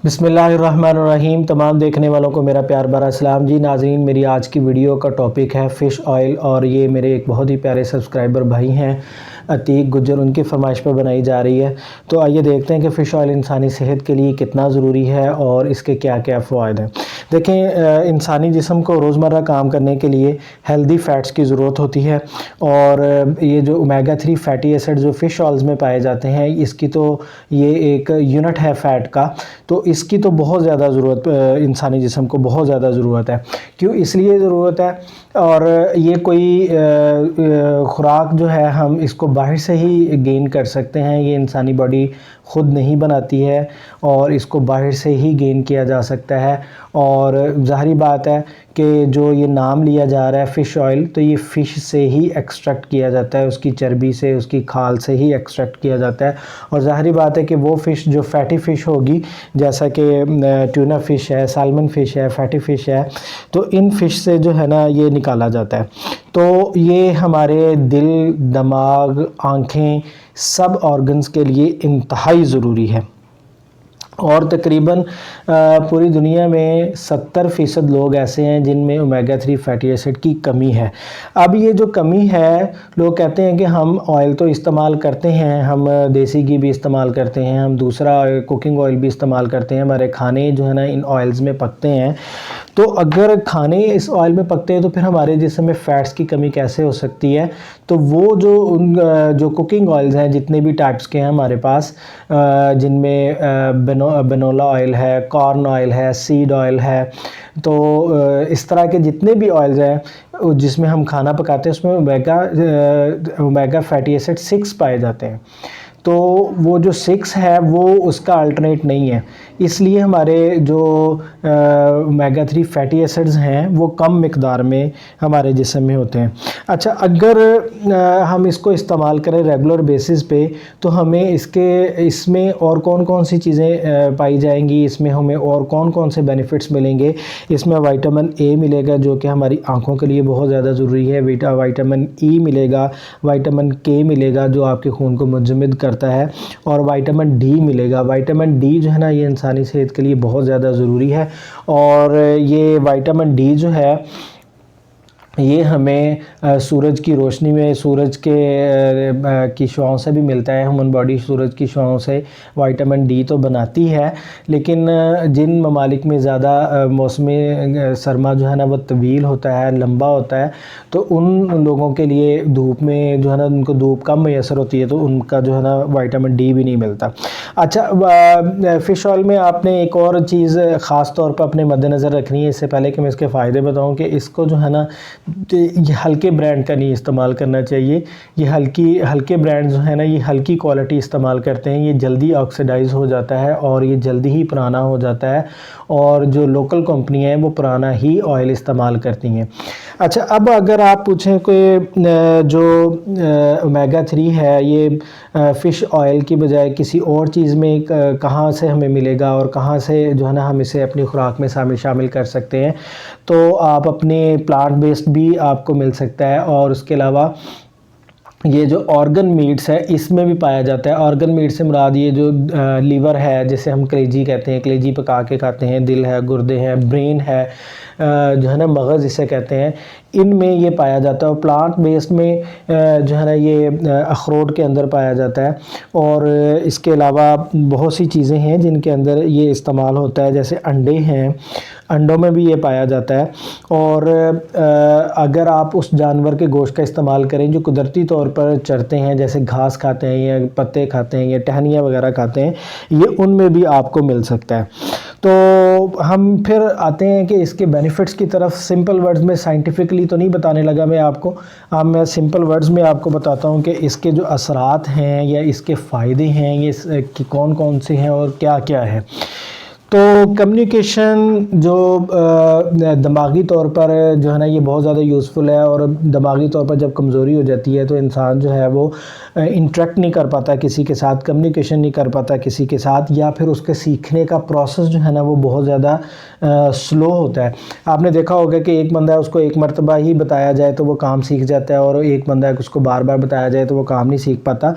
बिस्मिल्लाहिर्रहमानिर्रहीम। तमाम देखने वालों को मेरा प्यार भरा सलाम जी। नाज़रीन, मेरी आज की वीडियो का टॉपिक है फ़िश ऑयल और ये मेरे एक बहुत ही प्यारे सब्सक्राइबर भाई हैं अतीक गुज्जर, उनकी फरमाइश पर बनाई जा रही है। तो आइए देखते हैं कि फ़िश ऑयल इंसानी सेहत के लिए कितना ज़रूरी है और इसके क्या क्या फ़वाइद हैं। देखें, इंसानी जिस्म को रोज़मर्रा काम करने के लिए हेल्दी फ़ैट्स की ज़रूरत होती है और ये जो ओमेगा 3 फैटी एसिड जो फ़िश ऑयल्स में पाए जाते हैं, इसकी तो ये एक यूनिट है फ़ैट का, तो इसकी तो बहुत ज़्यादा ज़रूरत इंसानी जिस्म को बहुत ज़्यादा ज़रूरत है। क्यों इसलिए ज़रूरत है, और ये कोई ख़ुराक जो है हम इसको बाहर से ही गेन कर सकते हैं, ये इंसानी बॉडी ख़ुद नहीं बनाती है और इसको बाहर से ही गेन किया जा सकता है। और ज़ाहिरी बात है कि जो ये नाम लिया जा रहा है फ़िश ऑयल, तो ये फ़िश से ही एक्सट्रैक्ट किया जाता है, उसकी चर्बी से, उसकी खाल से ही एक्सट्रैक्ट किया जाता है। और ज़ाहिरी बात है कि वो फ़िश जो फ़ैटी फ़िश होगी, जैसा कि ट्यूना फ़िश है, साल्मन फ़िश है, फ़ैटी फ़िश है, तो इन फ़िश से जो है ना ये निकाला जाता है। तो ये हमारे दिल, दिमाग, आँखें, सब ऑर्गन्स के लिए इंतहाई ज़रूरी है। और तकरीबन पूरी दुनिया में 70% लोग ऐसे हैं जिनमें ओमेगा 3 फैटी एसिड की कमी है। अब ये जो कमी है, लोग कहते हैं कि हम ऑयल तो इस्तेमाल करते हैं, हम देसी घी भी इस्तेमाल करते हैं, हम दूसरा कुकिंग ऑयल भी इस्तेमाल करते हैं, हमारे खाने जो है ना इन ऑयल्स में पकते हैं। तो अगर खाने इस ऑयल में पकते हैं तो फिर हमारे जिस्म में फ़ैट्स की कमी कैसे हो सकती है? तो वो जो कुकिंग ऑयल्स हैं, जितने भी टाइप्स के हैं हमारे पास, जिनमें बनोला ऑयल है, कॉर्न ऑयल है, सीड ऑयल है, तो इस तरह के जितने भी ऑयल्स हैं जिसमें हम खाना पकाते हैं, उसमें ओमेगा फैटी एसिड 6 पाए जाते हैं। तो वो जो 6 है वो उसका अल्टरनेट नहीं है, इसलिए हमारे जो ओमेगा 3 फैटी एसिड्स हैं वो कम मिकदार में हमारे जिस्म में होते हैं। अच्छा, अगर हम इसको इस्तेमाल करें रेगुलर बेसिस पे, तो हमें इसमें और कौन कौन सी चीज़ें पाई जाएंगी, इसमें हमें और कौन कौन से बेनिफिट्स मिलेंगे। इसमें विटामिन ए मिलेगा जो कि हमारी आँखों के लिए बहुत ज़्यादा ज़रूरी है, विटामिन ई मिलेगा, विटामिन के मिलेगा जो आपके खून को मुंजमद करता है, और विटामिन डी मिलेगा। विटामिन डी जो है ना ये इंसानी सेहत के लिए बहुत ज़्यादा ज़रूरी है। और ये विटामिन डी जो है ये हमें सूरज की रोशनी में, सूरज की शुआओं से भी मिलता है। ह्यूमन बॉडी सूरज की शुआओं से विटामिन डी तो बनाती है, लेकिन जिन ममालिक में ज़्यादा मौसम सरमा जो है ना वो तवील होता है, लंबा होता है, तो उन लोगों के लिए धूप में जो है ना उनको धूप कम मैसर होती है, तो उनका जो है ना विटामिन डी भी नहीं मिलता। अच्छा, फ़िश ऑयल में आपने एक और चीज़ ख़ास तौर पर अपने मद्देनज़र रखनी है, इससे पहले कि मैं इसके फ़ायदे बताऊँ, कि इसको जो है ना ये हल्के ब्रांड का नहीं इस्तेमाल करना चाहिए। ये हल्के ब्रांड जो है ना ये हल्की क्वालिटी इस्तेमाल करते हैं, ये जल्दी ऑक्सीडाइज़ हो जाता है और ये जल्दी ही पुराना हो जाता है, और जो लोकल कंपनियां हैं वो पुराना ही ऑयल इस्तेमाल करती हैं। अच्छा, अब अगर आप पूछें कि जो ओमेगा 3 है ये फ़िश ऑयल की बजाय किसी और चीज़ में कहाँ से हमें मिलेगा और कहाँ से जो है ना हम इसे अपनी खुराक में शामिल कर सकते हैं, तो आप अपने प्लांट बेस्ड भी आपको मिल सकता है। और उसके अलावा ये जो ऑर्गन मीट्स है इसमें भी पाया जाता है। ऑर्गन मीट से मुराद ये जो लीवर है, जिसे हम कलेजी कहते हैं, कलेजी पका के खाते हैं, दिल है, गुर्दे हैं, ब्रेन है, जो है ना मगज़ इसे कहते हैं, इनमें ये पाया जाता है। और प्लांट बेस्ड में जो है ना ये अखरोट के अंदर पाया जाता है। और इसके अलावा बहुत सी चीज़ें हैं जिनके अंदर ये इस्तेमाल होता है, जैसे अंडे हैं, अंडों में भी ये पाया जाता है। और अगर आप उस जानवर के गोश्त का इस्तेमाल करें जो कुदरती तौर पर चरते हैं, जैसे घास खाते हैं या पत्ते खाते हैं या टहनियाँ वगैरह खाते हैं, ये उनमें भी आपको मिल सकता है। तो हम फिर आते हैं कि इसके बेनिफिट्स की तरफ। सिंपल वर्ड्स में, साइंटिफिकली तो नहीं बताने लगा मैं आपको, अब मैं सिंपल वर्ड्स में आपको बताता हूँ कि इसके जो असरात हैं या इसके फ़ायदे हैं ये कि कौन कौन से हैं और क्या क्या है। तो कम्युनिकेशन जो दिमागी तौर पर जो है ना ये बहुत ज़्यादा यूज़फुल है, और दिमागी तौर पर जब कमज़ोरी हो जाती है तो इंसान जो है वो इंटरेक्ट नहीं कर पाता किसी के साथ, कम्युनिकेशन नहीं कर पाता किसी के साथ, या फिर उसके सीखने का प्रोसेस जो है ना वो बहुत ज़्यादा स्लो होता है। आपने देखा होगा कि एक बंदा है उसको एक मरतबा ही बताया जाए तो वो काम सीख जाता है, और एक बंदा है कि उसको बार बार बताया जाए तो वो काम नहीं सीख पाता।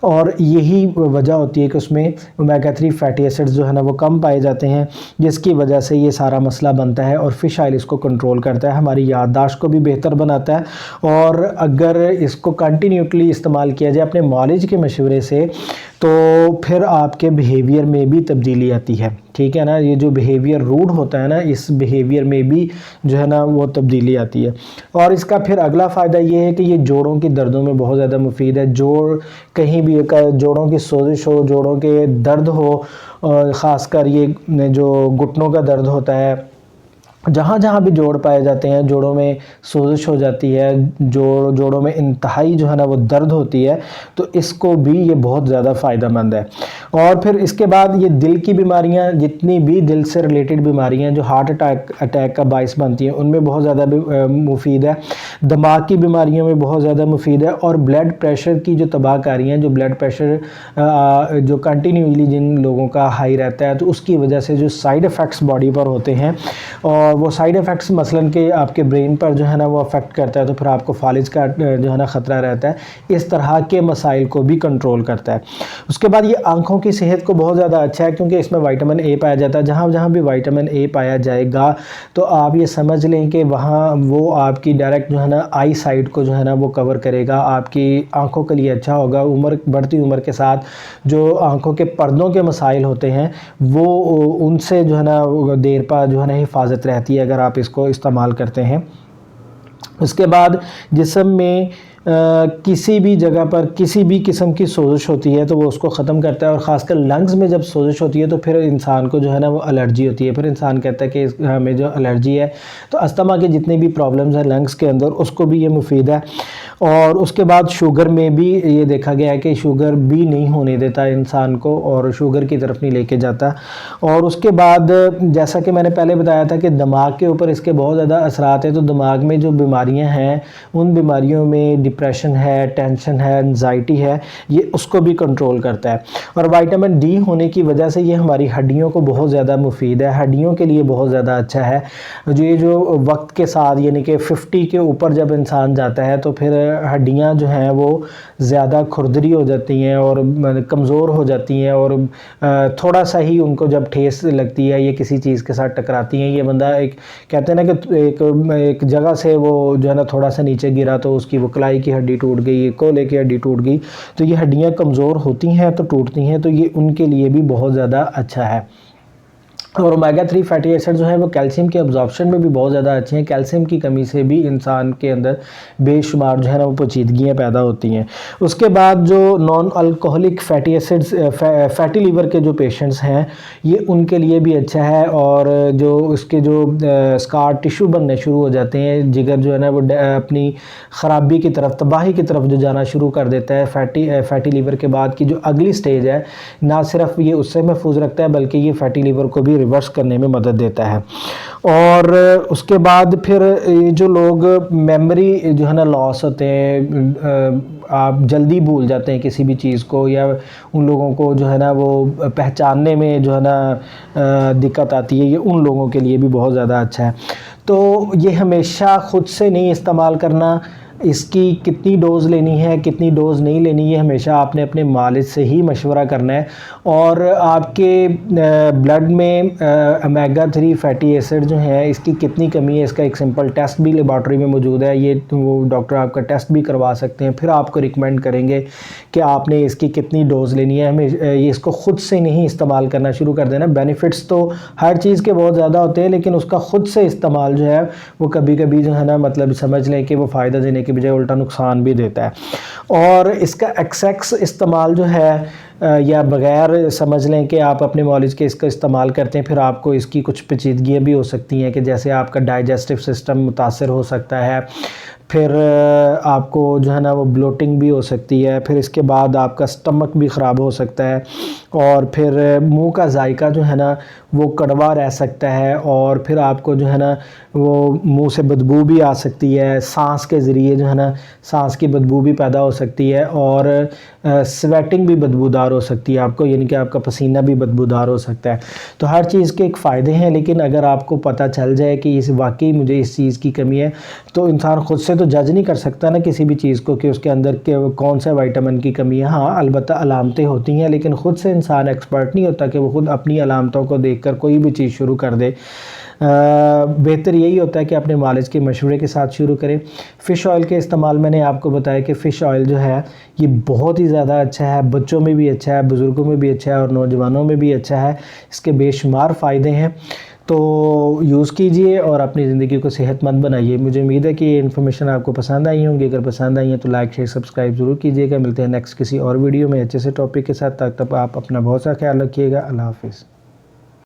और यही वजह होती है कि उसमें ओमेगा 3 फैटी एसिड्स जो है ना वो कम पाए जाते जाते हैं, जिसकी वजह से ये सारा मसला बनता है। और फ़िश ऑयल इसको कंट्रोल करता है, हमारी याददाश्त को भी बेहतर बनाता है। और अगर इसको कंटिन्यूटली इस्तेमाल किया जाए अपने मॉलेज के मशवरे से, तो फिर आपके बिहेवियर में भी तब्दीली आती है, ठीक है ना। ये जो बिहेवियर रूड होता है ना, इस बिहेवियर में भी जो है ना वो तब्दीली आती है। और इसका फिर अगला फ़ायदा ये है कि ये जोड़ों की दर्दों में बहुत ज़्यादा मुफीद है। जोड़ कहीं भी जोड़ों की सोजिश हो, जोड़ों के दर्द हो, ख़ासकर ये जो घुटनों का दर्द होता है, जहाँ जहाँ भी जोड़ पाए जाते हैं, जोड़ों में सोजिश हो जाती है, जोड़ों में इंतहाई जो है ना वो दर्द होती है, तो इसको भी ये बहुत ज़्यादा फ़ायदेमंद है। और फिर इसके बाद ये दिल की बीमारियाँ, जितनी भी दिल से रिलेटेड बीमारियाँ जो हार्ट अटैक का बायस बनती हैं, उनमें बहुत ज़्यादा मुफीद है। दिमाग की बीमारियों में बहुत ज़्यादा मुफीद है। और ब्लड प्रेशर की जो तबाहकारियाँ, जो ब्लड प्रेशर जो कंटिन्यूसली जिन लोगों का हाई रहता है, तो उसकी वजह से जो साइड इफ़ेक्ट्स बॉडी पर होते हैं, और वो साइड इफ़ेक्ट्स मसलन के आपके ब्रेन पर जो है ना वो अफेक्ट करता है, तो फिर आपको फालिज का जो है ना ख़तरा रहता है। इस तरह के मसाइल को भी कंट्रोल करता है। उसके बाद ये आँखों की सेहत को बहुत ज़्यादा अच्छा है, क्योंकि इसमें विटामिन ए पाया जाता है। जहाँ जहाँ भी विटामिन ए पाया जाएगा, तो आप ये समझ लें कि वहाँ वो आपकी डायरेक्ट जो है ना आई साइड को जो है ना वो कवर करेगा, आपकी आँखों के लिए अच्छा होगा। बढ़ती उम्र के साथ जो आँखों के पर्दों के मसाइल होते हैं, वो उनसे जो है ना देर पा जो है ना हिफाजत रहती है, अगर आप इसको इस्तेमाल करते हैं। उसके बाद जिस्म में किसी भी जगह पर किसी भी किस्म की सोजिश होती है, तो वो उसको ख़त्म करता है। और ख़ासकर लंग्स में जब सोजिश होती है, तो फिर इंसान को जो है ना वो एलर्जी होती है। फिर इंसान कहता है कि हमें जो एलर्जी है, तो अस्थमा के जितने भी प्रॉब्लम्स हैं लंग्स के अंदर, उसको भी ये मुफीद है। और उसके बाद शुगर में भी ये देखा गया है कि शुगर भी नहीं होने देता इंसान को, और शुगर की तरफ नहीं लेके जाता। और उसके बाद जैसा कि मैंने पहले बताया था कि दिमाग के ऊपर इसके बहुत ज़्यादा असरात हैं। तो दिमाग में जो बीमारियां हैं, उन बीमारियों में डिप्रेशन है, टेंशन है, एंजाइटी है, ये उसको भी कंट्रोल करता है। और विटामिन डी होने की वजह से ये हमारी हड्डियों को बहुत ज़्यादा मुफीद है, हड्डियों के लिए बहुत ज़्यादा अच्छा है। जो वक्त के साथ, यानी कि 50 के ऊपर जब इंसान जाता है, तो फिर हड्डियां जो हैं वो ज़्यादा खुरदरी हो जाती हैं और कमज़ोर हो जाती हैं। और थोड़ा सा ही उनको जब ठेस लगती है, ये किसी चीज़ के साथ टकराती हैं, ये बंदा एक कहते हैं ना कि एक जगह से वो जो है ना थोड़ा सा नीचे गिरा, तो उसकी वो कलाई की हड्डी टूट गई, कोले की हड्डी टूट गई, तो ये हड्डियाँ कमज़ोर होती हैं तो टूटती हैं, तो ये उनके लिए भी बहुत ज़्यादा अच्छा है। और ओमेगा 3 फैटी एसिड जो है वो कैल्शियम के अब्जॉर्प्शन में भी बहुत ज़्यादा अच्छे हैं। कैल्शियम की कमी से भी इंसान के अंदर बेशुमार जो है ना वो पेचीदगियाँ पैदा होती हैं। उसके बाद जो non alcoholic fatty acids, fatty liver के जो पेशेंट्स हैं, ये उनके लिए भी अच्छा है। और जो उसके जो स्कार टिश्यू बनने शुरू हो जाते हैं, जिगर जो है ना वो अपनी ख़राबी की तरफ, तबाही की तरफ जो जाना शुरू कर देता है, फैटी लीवर के बाद की जो अगली स्टेज है, ना सिर्फ ये उससे महफूज रखता है, बल्कि ये फैटी लीवर को भी रिवर्स करने में मदद देता है। और उसके बाद फिर ये जो लोग मेमोरी जो है ना लॉस होते हैं, आप जल्दी भूल जाते हैं किसी भी चीज़ को, या उन लोगों को जो है ना वो पहचानने में जो है ना दिक्कत आती है, ये उन लोगों के लिए भी बहुत ज़्यादा अच्छा है। तो ये हमेशा ख़ुद से नहीं इस्तेमाल करना, इसकी कितनी डोज़ लेनी है, कितनी डोज़ नहीं लेनी, ये हमेशा आपने अपने मालिज से ही मशवरा करना है। और आपके ब्लड में ओमेगा 3 फैटी एसिड जो है, इसकी कितनी कमी है, इसका एक सिंपल टेस्ट भी लेबॉर्ट्री में मौजूद है। ये वो डॉक्टर आपका टेस्ट भी करवा सकते हैं, फिर आपको रिकमेंड करेंगे कि आपने इसकी कितनी डोज़ लेनी है। हमें ये इसको ख़ुद से नहीं इस्तेमाल करना शुरू कर देना। बेनिफिट्स तो हर चीज़ के बहुत ज़्यादा होते हैं, लेकिन उसका ख़ुद से इस्तेमाल जो है वो कभी कभी जो है ना, मतलब समझ लें कि वो फ़ायदा देने के बजाय उल्टा नुकसान भी देता है। और इसका एक्सेस इस्तेमाल जो है, या बग़ैर समझ लें कि आप अपने मॉलेज के इसका इस्तेमाल करते हैं, फिर आपको इसकी कुछ पेचीदगियाँ भी हो सकती हैं, कि जैसे आपका डाइजेस्टिव सिस्टम मुतासर हो सकता है, फिर आपको जो है ना वो ब्लोटिंग भी हो सकती है, फिर इसके बाद आपका स्टमक भी ख़राब हो सकता है, और फिर मुंह का जायका जो है ना वो कड़वा रह सकता है, और फिर आपको जो है ना वो मुंह से बदबू भी आ सकती है, सांस के ज़रिए जो है ना सांस की बदबू भी पैदा हो सकती है, और स्वेटिंग भी बदबूदार बदबूदार हो सकती है आपको, यानी कि आपका पसीना भी बदबूदार हो सकता है। तो हर चीज़ के एक फ़ायदे हैं, लेकिन अगर आपको पता चल जाए कि इस वाकई मुझे इस चीज़ की कमी है, तो इंसान ख़ुद से तो जज नहीं कर सकता ना किसी भी चीज़ को कि उसके अंदर के कौन सा विटामिन की कमी है। हाँ, अलबत्ता अलामतें होती हैं, लेकिन ख़ुद से इंसान एक्सपर्ट नहीं होता कि वो ख़ुद अपनी अलामतों को देखकर कोई भी चीज़ शुरू कर दे। बेहतर यही होता है कि अपने मालिज के मशवरे के साथ शुरू करें। फ़िश ऑयल के इस्तेमाल मैंने आपको बताया कि फ़िश ऑयल जो है ये बहुत ही ज़्यादा अच्छा है, बच्चों में भी अच्छा है, बुज़ुर्गों में भी अच्छा है और नौजवानों में भी अच्छा है। इसके बेशुमार फ़ायदे हैं, तो यूज़ कीजिए और अपनी ज़िंदगी को सेहतमंद बनाइए। मुझे उम्मीद है कि ये इन्फॉर्मेशन आपको पसंद आई होंगी। अगर पसंद आई है तो लाइक शेयर सब्सक्राइब ज़रूर कीजिएगा। मिलते हैं नेक्स्ट किसी और वीडियो में अच्छे से टॉपिक के साथ। तब तक आप अपना बहुत सा ख्याल रखिएगा। अल्लाह हाफ़िज़।